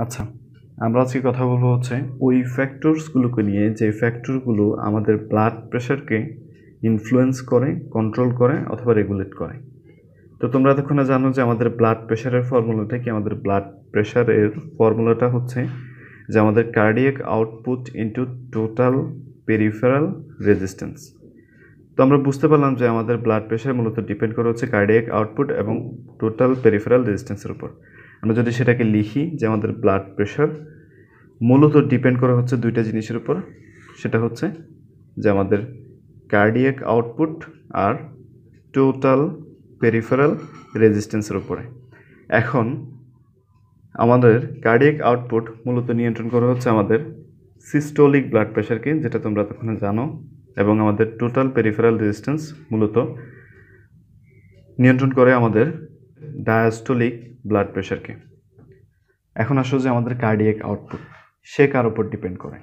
আচ্ছা, আমরা আজকে কথা বলবো হচ্ছে ওই ফ্যাক্টরসগুলোকে নিয়ে যে ফ্যাক্টরগুলো আমাদের ব্লাড প্রেশারকে ইনফ্লুয়েন্স করে, কন্ট্রোল করে অথবা রেগুলেট করে। তো তোমরা এতক্ষণে জানো যে আমাদের ব্লাড প্রেশারের ফর্মুলাটা কি। আমাদের ব্লাড প্রেশারের ফর্মুলাটা হচ্ছে যে আমাদের cardiac output into total peripheral resistance. তো আমরা বুঝতে পারলাম যে আমাদের ব্লাড প্রেশার মূলত ডিপেন্ড করে হচ্ছে কার্ডিয়াক আউটপুট এবং টোটাল পেরিফেরাল রেজিস্ট্যান্সের উপর। আমরা যদি সেটাকে লিখি যে আমাদের ব্লাড প্রেশার মূলত ডিপেন্ড করা হচ্ছে দুইটা জিনিসের উপর, সেটা হচ্ছে যে আমাদের কার্ডিয়াক আউটপুট আর টোটাল পেরিফেরাল রেজিস্ট্যান্সের উপরে। এখন আমাদের কার্ডিয়াক আউটপুট মূলত নিয়ন্ত্রণ করা হচ্ছে আমাদের সিস্টোলিক ব্লাড প্রেশারকে, যেটা তোমরা তখন জানো, এবং আমাদের টোটাল পেরিফেরাল রেজিস্ট্যান্স মূলত নিয়ন্ত্রণ করে আমাদের ডায়াস্টোলিক ব্লাড প্রেশারকে। এখন আসো যে আমাদের কার্ডিয়াক আউটপুট সে কার উপর ডিপেন্ড করে।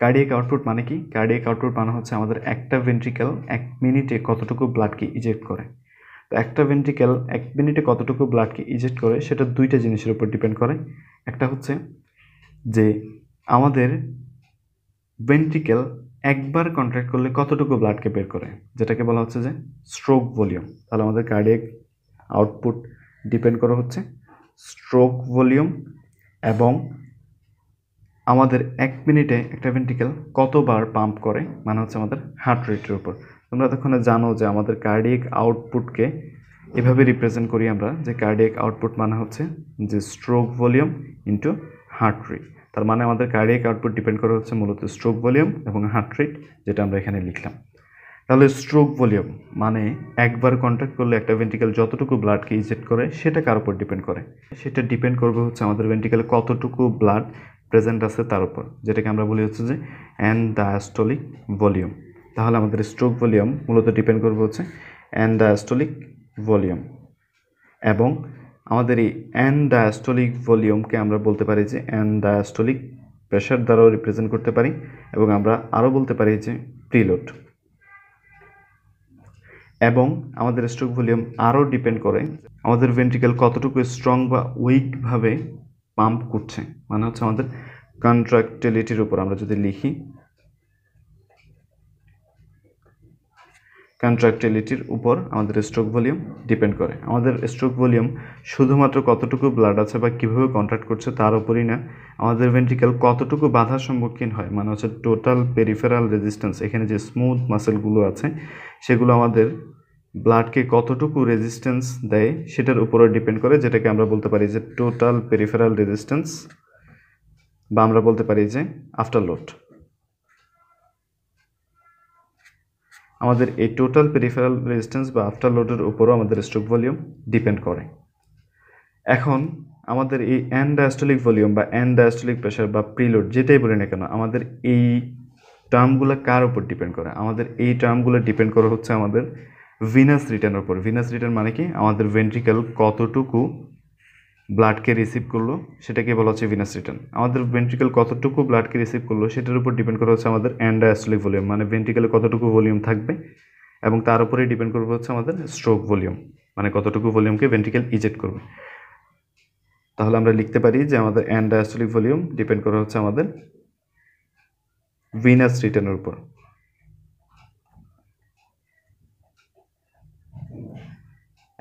কার্ডিয়াক আউটপুট মানে কি? কার্ডিয়াক আউটপুট মানে হচ্ছে আমাদের একটা ভেন্ট্রিকেল 1 মিনিটে কতটুকু ব্লাডকে ইজেক্ট করে। তো একটা ভেন্ট্রিকেল 1 মিনিটে কতটুকু ব্লাডকে ইজেক্ট করে সেটা দুইটা জিনিসের উপর ডিপেন্ড করে। একটা হচ্ছে যে আমাদের ভেন্ট্রিকেল একবার কন্ট্রাক্ট করলে কতটুকু ব্লাডকে বের করে, যেটাকে বলা হচ্ছে যে স্ট্রোক ভলিউম। তাহলে আমাদের কার্ডিয়াক আউটপুট ডিপেন্ড করা হচ্ছে স্ট্রোক ভলিউম এবং আমাদের 1 মিনিটে একটা ভেন্ট্রিকেল কতবার পাম্প করে মানে হচ্ছে আমাদের হার্ট রেটের উপর। তোমরা তখন জানো যে আমাদের কার্ডিয়াক আউটপুটকে এভাবে রিপ্রেজেন্ট করি আমরা, যে কার্ডিয়াক আউটপুট মানে হচ্ছে যে stroke volume into heart rate. তার মানে আমাদের কার্ডিয়াক আউটপুট ডিপেন্ড করে হচ্ছে মূলত স্ট্রোক ভলিউম এবং হার্ট রেট, যেটা আমরা এখানে লিখলাম। তাহলে স্ট্রোক ভলিউম মানে একবার কন্ট্যাক্ট করলে একটা ভেন্ট্রিকেল যতটুকু ব্লাডকে ইজেক্ট করে সেটা কার উপর ডিপেন্ড করে? সেটা ডিপেন্ড করবে হচ্ছে আমাদের ভেন্ট্রিকেলে কতটুকু ব্লাড প্রেজেন্ট আছে তার উপর, যেটাকে আমরা বলি হচ্ছে যে অ্যানডায়াস্টোলিক ভলিউম। তাহলে আমাদের স্ট্রোক ভলিউম মূলত ডিপেন্ড করবে হচ্ছে অ্যানডায়াস্টোলিক ভলিউম, এবং আমাদের এই অ্যানডায়াস্টোলিক ভলিউমকে আমরা বলতে পারি যে অ্যানডায়াস্টোলিক প্রেশার দ্বারাও রিপ্রেজেন্ট করতে পারি, এবং আমরা আরও বলতে পারি যে প্রিলোড। এবং আমাদের স্ট্রোক ভলিউম আরও ডিপেন্ড করে আমাদের ভেন্ট্রিকেল কতটুকু স্ট্রং বা উইকভাবে পাম্প করছে, মানে হচ্ছে আমাদের কন্ট্রাক্টিলিটির উপর। আমরা যদি লিখি কন্ট্রাক্টিলিটির উপর আমাদের স্ট্রোক ভলিউম ডিপেন্ড করে। আমাদের স্ট্রোক ভলিউম শুধুমাত্র কতটুকু ব্লাড আছে বা কীভাবে কন্ট্রাক্ট করছে তার উপরই না, আমাদের ভেন্ট্রিকেল কতটুকু বাধার সম্মুখীন হয় মানে হচ্ছে টোটাল পেরিফেরাল রেজিস্ট্যান্স, এখানে যে স্মুথ মাসেলগুলো আছে সেগুলো আমাদের ব্লাডকে কতটুকু রেজিস্ট্যান্স দেয় সেটার উপরে ডিপেন্ড করে, যেটাকে আমরা বলতে পারি যে টোটাল পেরিফেরাল রেজিস্ট্যান্স, বা আমরা বলতে পারি যে আফটারলোড। আমাদের এই টোটাল পেরিফেরাল রেজিস্ট্যান্স বা আফটারলোডের উপরও আমাদের স্ট্রোক ভলিউম ডিপেন্ড করে। এখন আমাদের এই অ্যানডায়াস্টোলিক ভলিউম বা অ্যানডায়াস্টোলিক প্রেশার বা প্রিলোড যেটাই বলি না কেন, আমাদের এই টার্মগুলো কার উপর ডিপেন্ড করে? আমাদের এই টার্মগুলো ডিপেন্ড করে হচ্ছে আমাদের ভিনাস রিটার্নের উপর। ভিনাস রিটার্ন মানে কি? আমাদের ভেন্ট্রিকেল কতটুকু ব্লাডকে রিসিভ করলো সেটাকে বলা হচ্ছে ভিনাস রিটার্ন। আমাদের ভেন্ট্রিকেল কতটুকু ব্লাডকে রিসিভ করলো সেটার উপর ডিপেন্ড করা হচ্ছে আমাদের অ্যানডায়াস্টোলিক ভলিউম, মানে ভেন্ট্রিকেলে কতটুকু ভলিউম থাকবে, এবং তার উপরেই ডিপেন্ড করবে হচ্ছে আমাদের স্ট্রোক ভলিউম, মানে কতটুকু ভলিউমকে ভেন্ট্রিকেল ইজেক্ট করবে। তাহলে আমরা লিখতে পারি যে আমাদের অ্যানডায়াস্টোলিক ভলিউম ডিপেন্ড করা হচ্ছে আমাদের ভিনাস রিটার্নের উপর।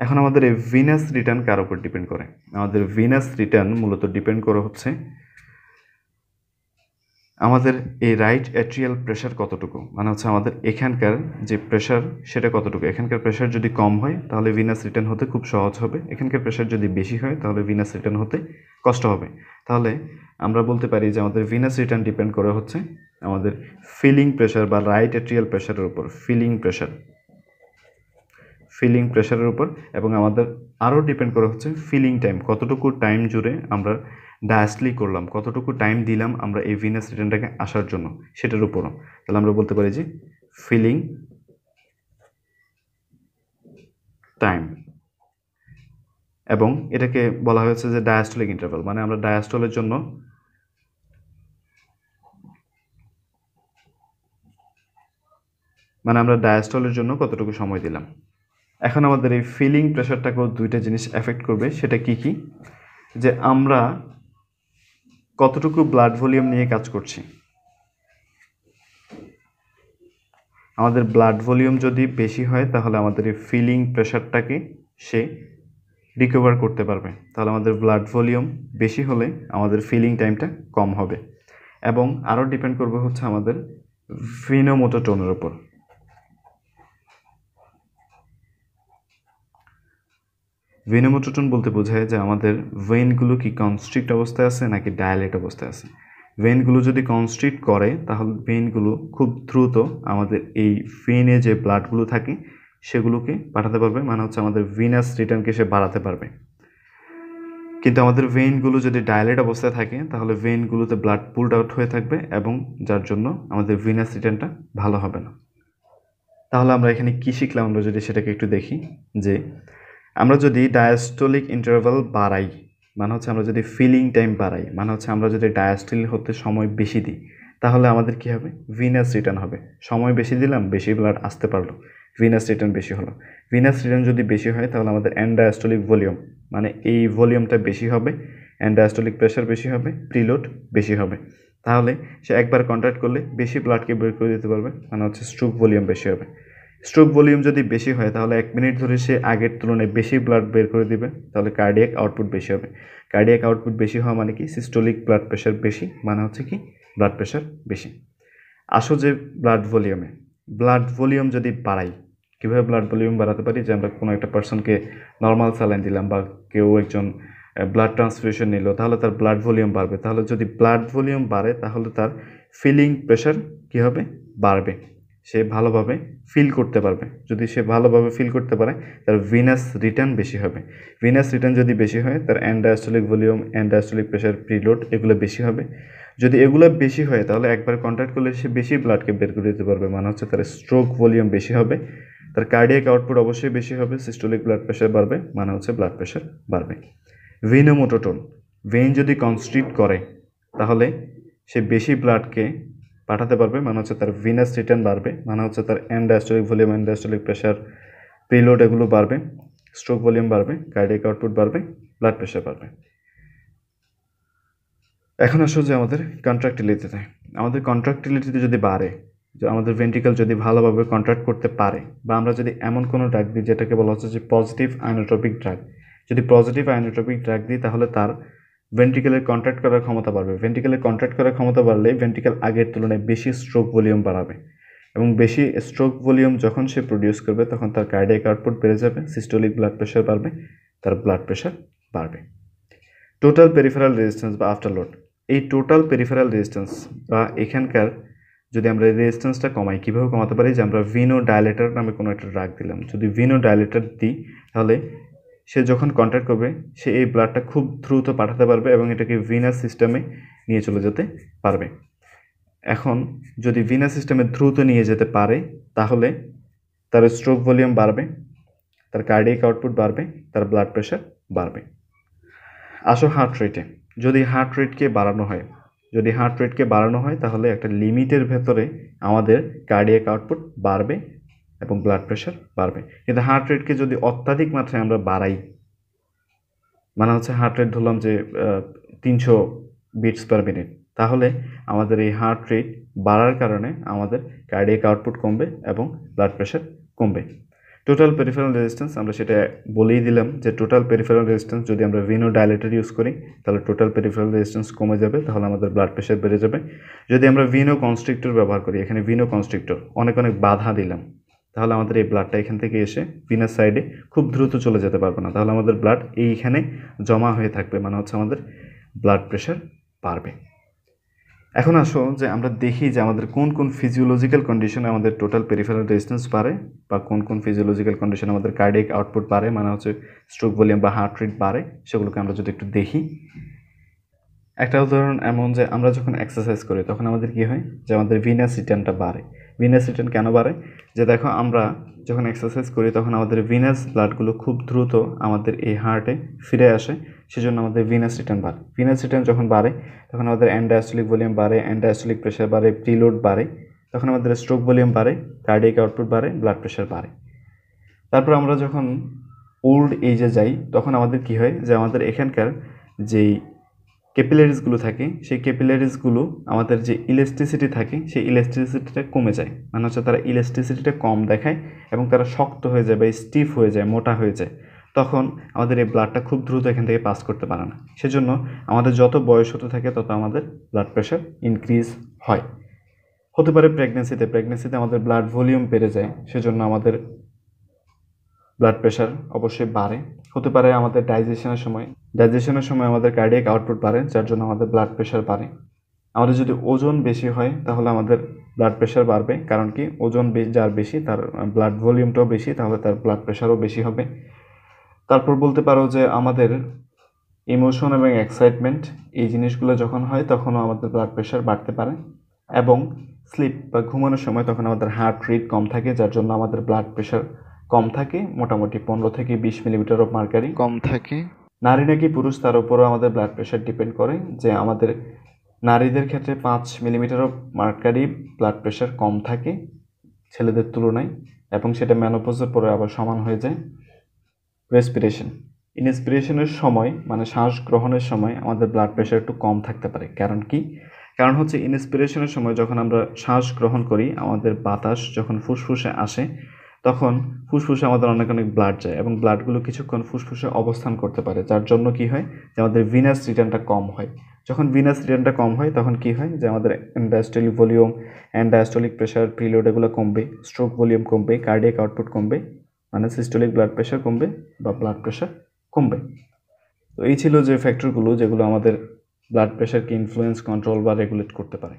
এখন আমাদের এই ভিনাস রিটার্ন কার উপর ডিপেন্ড করে? আমাদের ভিনাস রিটার্ন মূলত ডিপেন্ড করে হচ্ছে আমাদের এই রাইট অ্যাট্রিয়াল প্রেশার কতটুকু, মানে হচ্ছে আমাদের এখানকার যে প্রেশার সেটা কতটুকু। এখানকার প্রেশার যদি কম হয় তাহলে ভিনাস রিটার্ন হতে খুব সহজ হবে, এখানকার প্রেশার যদি বেশি হয় তাহলে ভিনাস রিটার্ন হতে কষ্ট হবে। তাহলে আমরা বলতে পারি যে আমাদের ভিনাস রিটার্ন ডিপেন্ড করে হচ্ছে আমাদের ফিলিং প্রেশার বা রাইট অ্যাট্রিয়াল প্রেশারের উপর, ফিলিং প্রেশারের উপর, এবং আমাদের আরও ডিপেন্ড করে হচ্ছে ফিলিং টাইম, কতটুকু টাইম জুড়ে আমরা ডায়াস্টলি করলাম, কতটুকু টাইম দিলাম আমরা এই ভিনাস রিটার্নটাকে আসার জন্য সেটার উপরও। তাহলে আমরা বলতে পারি যে ফিলিং টাইম, এবং এটাকে বলা হয়েছে যে ডায়াস্টলিক ইন্টারভাল, মানে আমরা ডায়াস্টলের জন্য কতটুকু সময় দিলাম। এখন আমাদের এই ফিলিং প্রেশারটাকেও দুইটা জিনিস এফেক্ট করবে, সেটা কি কি? যে আমরা কতটুকু ব্লাড ভলিউম নিয়ে কাজ করছি? আমাদের ব্লাড ভলিউম যদি বেশি হয় তাহলে আমাদের এই ফিলিং প্রেশারটাকে সে রিকভার করতে পারবে। তাহলে আমাদের ব্লাড ভলিউম বেশি হলে আমাদের ফিলিং টাইমটা কম হবে। এবং আরও ডিপেন্ড করবে হচ্ছে আমাদের ভেনোমোটর টোনের উপর। ভেনোমোটর টোন বলতে বোঝায় যে আমাদের ভেনগুলো কি কনস্ট্রিক্ট অবস্থায় আছে নাকি ডায়ালেট অবস্থায় আছে। ভেনগুলো যদি কনস্ট্রিক্ট করে তাহলে ভেনগুলো খুব দ্রুত আমাদের এই ভেনে যে ব্লাডগুলো থাকে সেগুলোকে পাঠাতে পারবে, মানে হচ্ছে আমাদের ভিনাস রিটার্নকে সে বাড়াতে পারবে। কিন্তু আমাদের ভেইনগুলো যদি ডায়ালেট অবস্থায় থাকে তাহলে ভেইনগুলোতে ব্লাড পুলড আউট হয়ে থাকবে এবং যার জন্য আমাদের ভিনাস রিটার্নটা ভালো হবে না। তাহলে আমরা এখানে কী শিখলাম, আমরা যদি সেটাকে একটু দেখি, যে আমরা যদি ডায়াস্টোলিক ইন্টারভাল বাড়াই, মানে হচ্ছে আমরা যদি ফিলিং টাইম বাড়াই, মানে হচ্ছে আমরা যদি ডায়াস্টোল হতে সময় বেশি দিই, তাহলে আমাদের কী হবে? ভিনাস রিটার্ন হবে। সময় বেশি দিলাম, বেশি ব্লাড আসতে পারলো, ভিনাস রিটার্ন বেশি হলো। ভিনাস রিটার্ন যদি বেশি হয় তাহলে আমাদের অ্যান্ডায়াস্টোলিক ভলিউম, মানে এই ভলিউমটা বেশি হবে, অ্যান্ডায়াস্টোলিক প্রেশার বেশি হবে, প্রিলোড বেশি হবে। তাহলে সে একবার কন্ট্রাক্ট করলে বেশি ব্লাডকে বের করে দিতে পারবে, মানে হচ্ছে স্ট্রোক ভলিউম বেশি হবে। স্ট্রোক ভলিউম যদি বেশি হয় তাহলে 1 মিনিট ধরে সে আগের তুলনায় বেশি ব্লাড বের করে দিবে, তাহলে কার্ডিয়াক আউটপুট বেশি হবে। কার্ডিয়াক আউটপুট বেশি হওয়া মানে কি? সিস্টোলিক ব্লাড প্রেশার বেশি, মানে হচ্ছে কি? ব্লাড প্রেশার বেশি। আসো যে ব্লাড ভলিউম যদি বাড়াই, কীভাবে ব্লাড ভলিউম বাড়াতে পারি? যে আমরা কোনো একটা পার্সনকে নর্মাল স্যালাইন দিলাম বা কেউ একজন ব্লাড ট্রান্সফিউশন নিল, তাহলে তার ব্লাড ভলিউম বাড়বে। তাহলে যদি ব্লাড ভলিউম বাড়ে তাহলে তার ফিলিং প্রেশার কী হবে? বাড়বে। সে ভালোভাবে ফিল করতে পারবে। যদি সে ভালোভাবে ফিল করতে পারে তার ভিনাস রিটার্ন বেশি হবে। ভিনাস রিটার্ন যদি বেশি হয় তার অ্যান্ডায়াস্টোলিক ভলিউম, অ্যান্ডায়াস্টোলিক প্রেশার, প্রিলোড এগুলো বেশি হবে। যদি এগুলো বেশি হয় তাহলে একবার কন্ট্যাক্ট করলে সে বেশি ব্লাডকে বের করে দিতে পারবে, মানে হচ্ছে তার স্ট্রোক ভলিউম বেশি হবে, তার কার্ডিয়াক আউটপুট অবশ্যই বেশি হবে, সিস্টোলিক ব্লাড প্রেশার বাড়বে, মানে হচ্ছে ব্লাড প্রেশার বাড়বে। ভেনোমোটোটোন, ভেইন যদি কনস্ট্রিক্ট করে তাহলে সে বেশি ব্লাডকে পাঠাতে পারবে, মানে হচ্ছে তার ভিনাস রিটার্ন বাড়বে, মানে হচ্ছে তার অ্যান্ডায়াস্টোলিক ভলিউম, অ্যান্ডায়াস্টোলিক প্রেশার, প্রিলোড এগুলো বাড়বে, স্ট্রোক ভলিউম বাড়বে, কার্ডিয়াক আউটপুট বাড়বে, ব্লাড প্রেশার বাড়বে। এখন আসো যে আমাদের কন্ট্রাক্টিলিটিতে, আমাদের কন্ট্রাক্টিলিটিতে যদি বাড়ে, যে আমাদের ভেন্ট্রিকল যদি ভালোভাবে কন্ট্রাক্ট করতে পারে, বা আমরা যদি এমন কোনো ড্রাগ দিই যেটাকে বলা হচ্ছে যে পজিটিভ আইনোট্রপিক ড্রাগ, যদি পজিটিভ আইনোট্রপিক ড্রাগ দিই তাহলে তার ভেন্ট্রিকেলের কন্ট্রাক্ট করার ক্ষমতা বাড়বে। ভেন্ট্রিকেলের কন্ট্রাক্ট করার ক্ষমতা বাড়লে ভেন্ট্রিকেল আগের তুলনায় বেশি স্ট্রোক ভলিউম বাড়াবে, এবং বেশি স্ট্রোক ভলিউম যখন সে প্রডিউস করবে তখন তার কার্ডিয়াক আউটপুট বেড়ে যাবে, সিস্টোলিক ব্লাড প্রেশার বাড়বে, তার ব্লাড প্রেশার বাড়বে। টোটাল পেরিফেরাল রেজিস্ট্যান্স বা আফটারলোড, এই টোটাল পেরিফেরাল রেজিস্ট্যান্স বা এখানকার যদি আমরা রেজিস্ট্যান্সটা কমাই, কীভাবে কমাতে পারি? যে আমরা ভিনো ডায়ালেটার নামে কোনো একটা ড্রাগ দিলাম, যদি ভিনো ডায়ালেটার দিই তাহলে সে যখন কন্ট্যাক্ট করবে সে এই ব্লাডটা খুব দ্রুত পাঠাতে পারবে এবং এটাকে ভিনাস সিস্টেমে নিয়ে চলে যেতে পারবে। এখন যদি ভিনাস সিস্টেমে দ্রুত নিয়ে যেতে পারে তাহলে তার স্ট্রোক ভলিউম বাড়বে, তার কার্ডিয়াক আউটপুট বাড়বে, তার ব্লাড প্রেশার বাড়বে। আসো হার্ট রেটে, যদি হার্ট রেটকে বাড়ানো হয় তাহলে একটা লিমিটের ভেতরে আমাদের কার্ডিয়াক আউটপুট বাড়বে এবং ব্লাড প্রেশার বাড়বে। কিন্তু হার্ট রেটকে যদি অত্যাধিক মাত্রায় আমরা বাড়াই, মানে হচ্ছে হার্ট রেট ধরলাম যে 300 বিটস পার মিনিট, তাহলে আমাদের এই হার্ট রেট বাড়ার কারণে আমাদের কার্ডিয়াক আউটপুট কমবে এবং ব্লাড প্রেশার কমবে। টোটাল পেরিফেরাল রেজিস্ট্যান্স আমরা সেটা বলেই দিলাম যে টোটাল পেরিফেরাল রেজিস্ট্যান্স যদি আমরা ভিনো ডায়ালেটর ইউজ করি তাহলে টোটাল পেরিফেরাল রেজিস্ট্যান্স কমে যাবে, তাহলে আমাদের ব্লাড প্রেশার বেড়ে যাবে। যদি আমরা ভিনো কনস্ট্রিক্টর ব্যবহার করি, এখানে ভিনো কনস্ট্রিক্টর অনেক বাধা দিলাম, তাহলে আমাদের এই ব্লাডটা এখান থেকে এসে ভিনাস সাইডে খুব দ্রুত চলে যেতে পারবে না, তাহলে আমাদের ব্লাড এইখানে জমা হয়ে থাকবে, মানে হচ্ছে আমাদের ব্লাড প্রেশার বাড়বে। এখন আসো যে আমরা দেখি যে আমাদের কোন কোন ফিজিওলজিক্যাল কন্ডিশনে আমাদের টোটাল পেরিফেরাল রেজিস্ট্যান্স বাড়ে, বা কোন কোন ফিজিওলজিক্যাল কন্ডিশনে আমাদের কার্ডিয়াক আউটপুট বাড়ে, মানে হচ্ছে স্ট্রোক ভলিউম বা হার্ট রেট বাড়ে, সেগুলোকে আমরা যদি একটু দেখি। একটা উদাহরণ এমন যে আমরা যখন এক্সারসাইজ করি তখন আমাদের কী হয়? যে আমাদের ভিনাস রিটার্নটা বাড়ে। ভিনাস রিটার্ন কেন বাড়ে? যে দেখো আমরা যখন এক্সারসাইজ করি তখন আমাদের ভিনাস ব্লাডগুলো খুব দ্রুত আমাদের এই হার্টে ফিরে আসে, সেজন্য আমাদের ভিনাস রিটার্ন বাড়ে। ভিনাস রিটার্ন যখন বাড়ে তখন আমাদের অ্যান্ডায়াস্টোলিক ভলিউম বাড়ে, অ্যান্ডায়াস্টোলিক প্রেশার বাড়ে, প্রিলোড বাড়ে, তখন আমাদের স্ট্রোক ভলিউম বাড়ে, কার্ডিয়াক আউটপুট বাড়ে, ব্লাড প্রেশার বাড়ে। তারপর আমরা যখন ওল্ড এজে যাই তখন আমাদের কী হয়? যে আমাদের এখানকার যেই ক্যাপিলারিসগুলো থাকে, সেই ক্যাপিলারিসগুলো আমাদের যে ইলাস্টিসিটি থাকে সেই ইলাস্টিসিটিটা কমে যায়, মানে হচ্ছে তারা ইলাস্টিসিটিটা কম দেখায় এবং তারা শক্ত হয়ে যায় বা স্টিফ হয়ে যায়, মোটা হয়ে যায়। তখন আমাদের এই ব্লাডটা খুব দ্রুত এখান থেকে পাস করতে পারে না। সেজন্য আমাদের যত বয়স হতে থাকে তত আমাদের ব্লাড প্রেশার ইনক্রিজ হয়। হতে পারে প্রেগনেন্সিতে আমাদের ব্লাড ভলিউম বেড়ে যায়, সেজন্য আমাদের ব্লাড প্রেশার অবশ্যই বাড়ে। হতে পারে আমাদের ডাইজেশনের সময় আমাদের কার্ডিয়াক আউটপুট বাড়ে, যার জন্য আমাদের ব্লাড প্রেশার বাড়ে। আমাদের যদি ওজন বেশি হয় তাহলে আমাদের ব্লাড প্রেশার বাড়বে, কারণ কি ওজন যার বেশি তার ব্লাড ভলিউমটাও বেশি, তাহলে তার ব্লাড প্রেশারও বেশি হবে। তারপর বলতে পারো যে আমাদের ইমোশন এবং এক্সাইটমেন্ট এই জিনিসগুলো যখন হয় তখনও আমাদের ব্লাড প্রেশার বাড়তে পারে। এবং স্লিপ বা ঘুমানোর সময় তখন আমাদের হার্ট রেট কম থাকে, যার জন্য আমাদের ব্লাড প্রেশার কম থাকে, মোটামুটি 15 থেকে 20 মিলিমিটার অফ মার্কারি কম থাকে। নারী নাকি পুরুষ তার উপরও আমাদের ব্লাড প্রেশার ডিপেন্ড করে, যে আমাদের নারীদের ক্ষেত্রে 5 millimetre of mercury blood pressure কম থাকে ছেলেদের তুলনায়, এবং সেটা মেনোপজের পরে আবার সমান হয়ে যায়। রেসপিরেশন, ইনস্পিরেশনের সময় মানে শ্বাস গ্রহণের সময় আমাদের ব্লাড প্রেশার একটু কম থাকতে পারে। কারণ কি? কারণ হচ্ছে ইনস্পিরেশনের সময় যখন আমরা শ্বাস গ্রহণ করি, আমাদের বাতাস যখন ফুসফুসে আসে তখন ফুসফুসে আমাদের অনেক অনেক ব্লাড যায় এবং ব্লাডগুলো কিছুক্ষণ ফুসফুসে অবস্থান করতে পারে, যার জন্য কি হয় যে আমাদের ভিনাস রিটার্নটা কম হয়। যখন ভিনাস রিটার্নটা কম হয় তখন কি হয় যে আমাদের diastolic volume and diastolic pressure preload এগুলো কমবে, স্ট্রোক ভলিউম কমবে, কার্ডিয়াক আউটপুট কমবে, মানে সিস্টোলিক ব্লাড প্রেশার কমবে বা ব্লাড প্রেশার কমবে। তো এই ছিল যে ফ্যাক্টরগুলো যেগুলো আমাদের ব্লাড প্রেশারকে ইনফ্লুয়েন্স, কন্ট্রোল বা রেগুলেট করতে পারে।